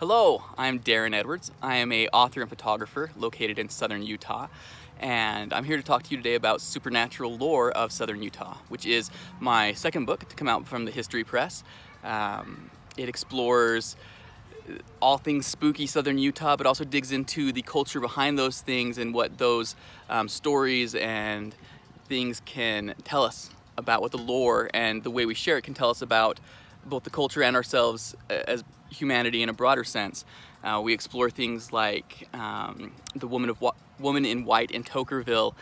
Hello, I'm Darren Edwards. I am an author and photographer located in southern Utah, and I'm here to talk to you today about Supernatural Lore of Southern Utah, which is my second book to come out from the History Press. It explores all things spooky southern Utah, but also digs into the culture behind those things and what those stories and things can tell us about what the lore and the way we share it can tell us about both the culture and ourselves as humanity in a broader sense. We explore things like the woman in white in Tokerville,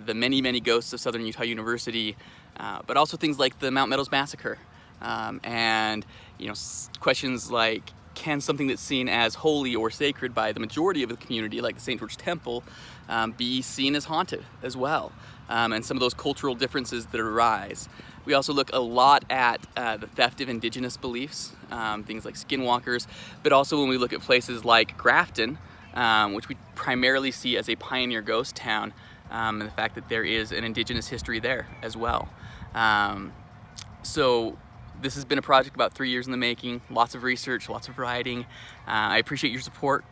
the many ghosts of Southern Utah University, but also things like the Mount Meadows Massacre, and questions like, can something that's seen as holy or sacred by the majority of the community, like the St. George Temple, be seen as haunted as well? And some of those cultural differences that arise. We also look a lot at the theft of indigenous beliefs, things like skinwalkers, but also when we look at places like Grafton, which we primarily see as a pioneer ghost town, and the fact that there is an indigenous history there as well. So this has been a project about 3 years in the making, lots of research, lots of writing. I appreciate your support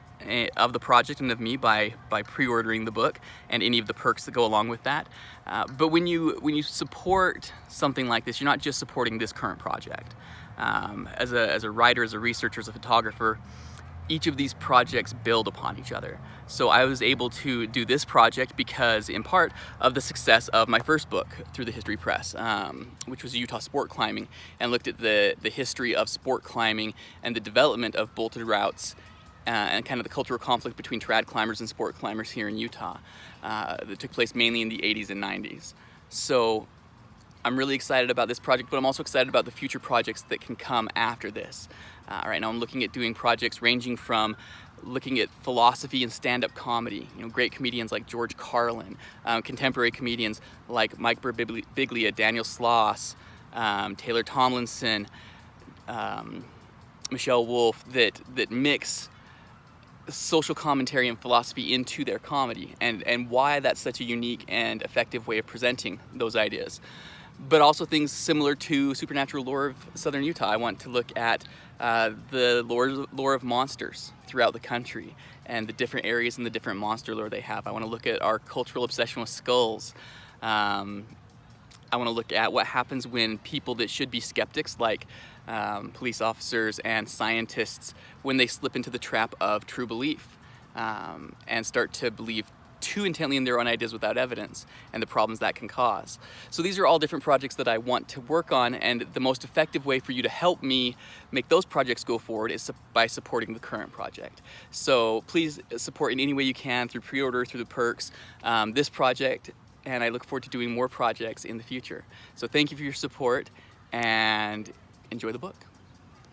of the project and of me by pre-ordering the book and any of the perks that go along with that. But when you support something like this, you're not just supporting this current project. As a writer, as a researcher, as a photographer, each of these projects build upon each other. So I was able to do this project because, in part, of the success of my first book through the History Press, which was Utah Sport Climbing, and looked at the history of sport climbing and the development of bolted routes and kind of the cultural conflict between trad climbers and sport climbers here in Utah that took place mainly in the 80s and 90s. So I'm really excited about this project, but I'm also excited about the future projects that can come after this. Right now I'm looking at doing projects ranging from looking at philosophy and stand-up comedy, great comedians like George Carlin, contemporary comedians like Mike Birbiglia, Daniel Sloss, Taylor Tomlinson, Michelle Wolf, that mix social commentary and philosophy into their comedy, and why that's such a unique and effective way of presenting those ideas. But also things similar to Supernatural Lore of Southern Utah. I want to look at the lore of monsters throughout the country and the different areas and the different monster lore they have. I want to look at our cultural obsession with skulls. I want to look at what happens when people that should be skeptics, like police officers and scientists, when they slip into the trap of true belief and start to believe too intently in their own ideas without evidence, and the problems that can cause. So these are all different projects that I want to work on, and the most effective way for you to help me make those projects go forward is by supporting the current project. So please support in any way you can, through pre-order, through the perks, this project, and I look forward to doing more projects in the future. So thank you for your support, and enjoy the book.